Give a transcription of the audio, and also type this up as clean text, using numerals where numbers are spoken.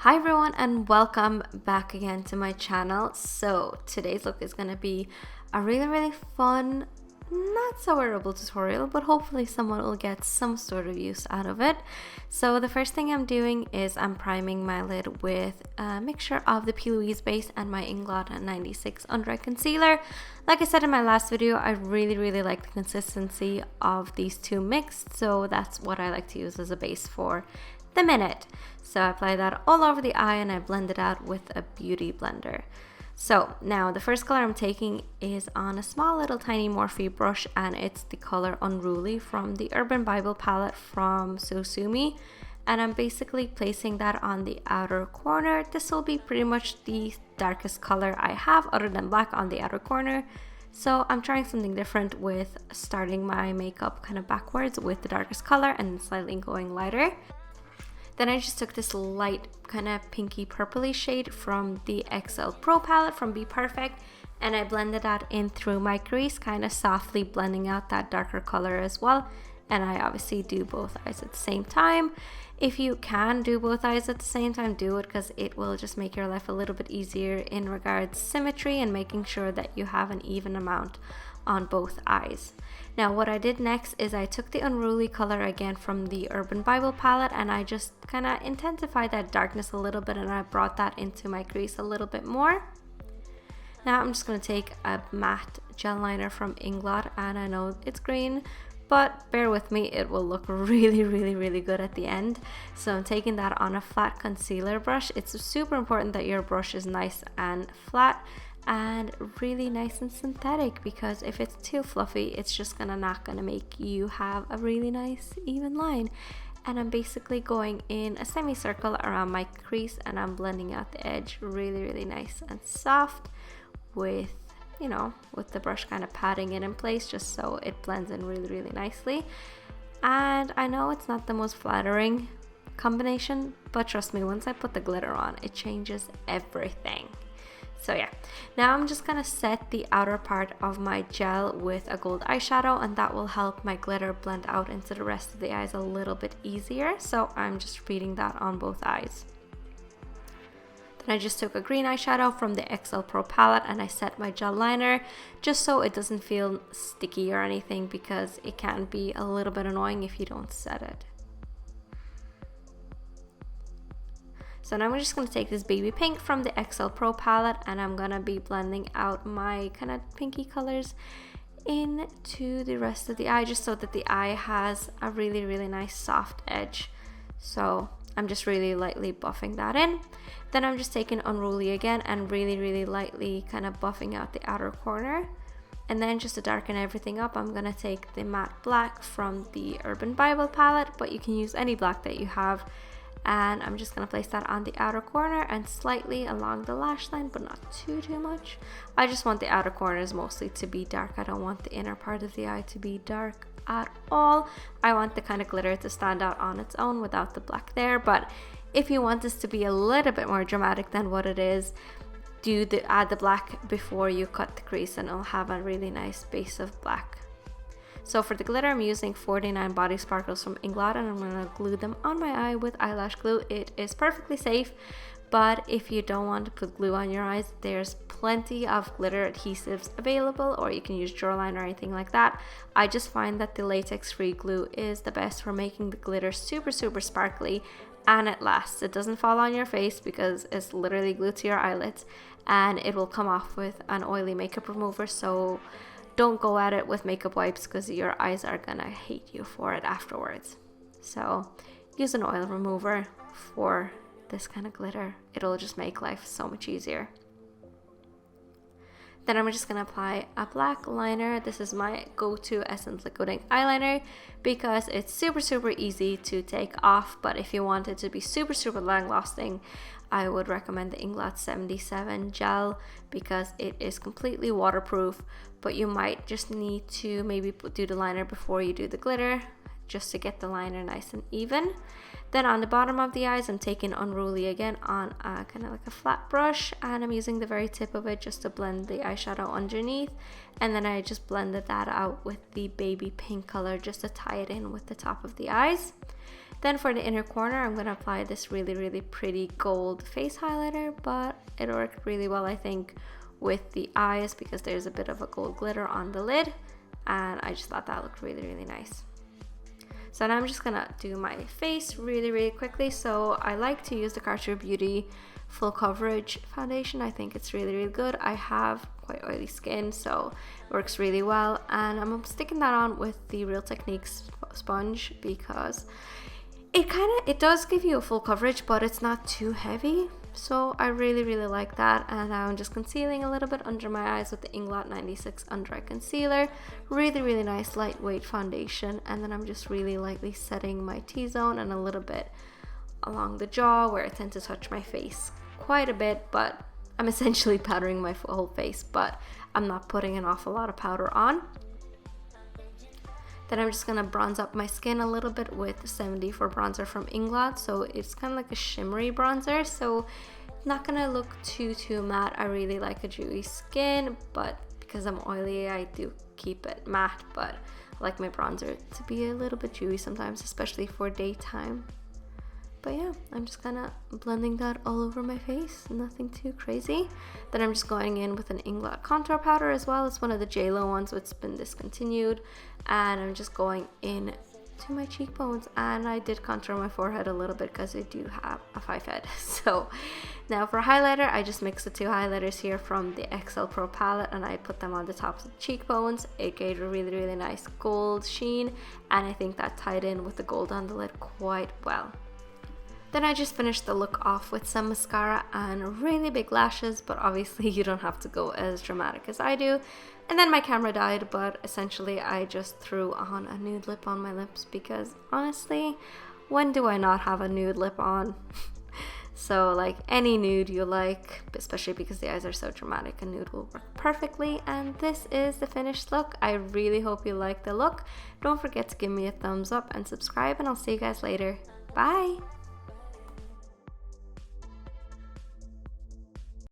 Hi everyone and welcome back again to my channel. So today's look is going to be a really fun, not so wearable tutorial, but hopefully someone will get some sort of use out of it. So the first thing I'm doing is I'm priming my lid with a mixture of the P. Louise base and my Inglot 96 Under Eye Concealer. Like I said in my last video, I really like the consistency of these two mixed, so that's what I like to use as a base for the minute. So I apply that all over the eye and I blend it out with a beauty blender. So now the first color I'm taking is on a small little tiny Morphe brush, and it's the color Unruly from the Urban Bible palette from Sosumi, and I'm basically placing that on the outer corner. This will be pretty much the darkest color I have other than black on the outer corner. So I'm trying something different with starting my makeup kind of backwards with the darkest color and slightly going lighter. Then I just took this light kind of pinky purpley shade from the XL Pro palette from BPerfect, and I blended that in through my crease, kind of softly blending out that darker color as well. And I obviously do both eyes at the same time. If you can do both eyes at the same time, do it, because it will just make your life a little bit easier in regards symmetry and making sure that you have an even amount on both eyes. Now what I did next is I took the Unruly color again from the Urban Bible palette, and I just kind of intensified that darkness a little bit, and I brought that into my crease a little bit more. Now I'm just going to take a matte gel liner from Inglot, and I know it's green, but bear with me, it will look really good at the end. So I'm taking that on a flat concealer brush. It's super important that your brush is nice and flat and really nice and synthetic, because if it's too fluffy, it's just not gonna make you have a really nice even line. And I'm basically going in a semicircle around my crease, and I'm blending out the edge really nice and soft with, you know, with the brush kind of patting it in place just so it blends in really nicely. And I know it's not the most flattering combination, but trust me, once I put the glitter on, it changes everything. So yeah, now I'm just gonna set the outer part of my gel with a gold eyeshadow, and that will help my glitter blend out into the rest of the eyes a little bit easier. So I'm just repeating that on both eyes. Then I just took a green eyeshadow from the XL Pro palette, and I set my gel liner just so it doesn't feel sticky or anything, because it can be a little bit annoying if you don't set it. So now I'm just going to take this baby pink from the XL Pro palette, and I'm going to be blending out my kind of pinky colors into the rest of the eye, just so that the eye has a really nice soft edge. So I'm just really lightly buffing that in. Then I'm just taking Unruly again and really lightly kind of buffing out the outer corner. And then just to darken everything up, I'm going to take the matte black from the Urban Bible palette, but you can use any black that you have. And I'm just going to place that on the outer corner and slightly along the lash line, but not too much. I just want the outer corners mostly to be dark. I don't want the inner part of the eye to be dark at all. I want the kind of glitter to stand out on its own without the black there. But if you want this to be a little bit more dramatic than what it is, add the black before you cut the crease, and it'll have a really nice base of black. So for the glitter, I'm using 49 Body Sparkles from Inglot, and I'm going to glue them on my eye with eyelash glue. It is perfectly safe, but if you don't want to put glue on your eyes, there's plenty of glitter adhesives available, or you can use Jawline or anything like that. I just find that the latex-free glue is the best for making the glitter super sparkly, and it lasts. It doesn't fall on your face because it's literally glued to your eyelids, and it will come off with an oily makeup remover. So don't go at it with makeup wipes, because your eyes are gonna hate you for it afterwards. So use an oil remover for this kind of glitter. It'll just make life so much easier. Then I'm just gonna apply a black liner. This is my go-to Essence Liquid Ink eyeliner because it's super easy to take off, but if you want it to be super long lasting, I would recommend the Inglot 77 gel, because it is completely waterproof, but you might just need to maybe do the liner before you do the glitter, just to get the liner nice and even. Then on the bottom of the eyes, I'm taking Unruly again on a kind of like a flat brush, and I'm using the very tip of it just to blend the eyeshadow underneath. And then I just blended that out with the baby pink color just to tie it in with the top of the eyes. Then for the inner corner, I'm going to apply this really pretty gold face highlighter, but it worked really well, I think, with the eyes because there's a bit of a gold glitter on the lid, and I just thought that looked really nice. So now I'm just gonna do my face really quickly. So I like to use the Cartier Beauty Full Coverage foundation. I think it's really good. I have quite oily skin, so it works really well, and I'm sticking that on with the Real Techniques sponge because it does give you a full coverage, but it's not too heavy. So I really like that. And now I'm just concealing a little bit under my eyes with the Inglot 96 Under Eye Concealer. Really nice lightweight foundation. And then I'm just really lightly setting my T-zone and a little bit along the jaw where I tend to touch my face quite a bit, but I'm essentially powdering my whole face, but I'm not putting an awful lot of powder on. Then I'm just gonna bronze up my skin a little bit with 74 bronzer from Inglot. So it's kind of like a shimmery bronzer, so not gonna look too matte. I really like a dewy skin, but because I'm oily, I do keep it matte, but I like my bronzer to be a little bit dewy sometimes, especially for daytime. But yeah, I'm just kind of blending that all over my face, nothing too crazy. Then I'm just going in with an Inglot contour powder as well. It's one of the JLo ones, which has been discontinued. And I'm just going in to my cheekbones, and I did contour my forehead a little bit because I do have a 5 head. So now for highlighter, I just mixed the two highlighters here from the XL Pro palette, and I put them on the tops of the cheekbones. It gave a really nice gold sheen, and I think that tied in with the gold on the lid quite well. Then I just finished the look off with some mascara and really big lashes, but obviously you don't have to go as dramatic as I do. And then my camera died, but essentially I just threw on a nude lip on my lips because honestly, when do I not have a nude lip on? So like any nude you like, especially because the eyes are so dramatic, a nude will work perfectly. And this is the finished look. I really hope you like the look. Don't forget to give me a thumbs up and subscribe, and I'll see you guys later. Bye!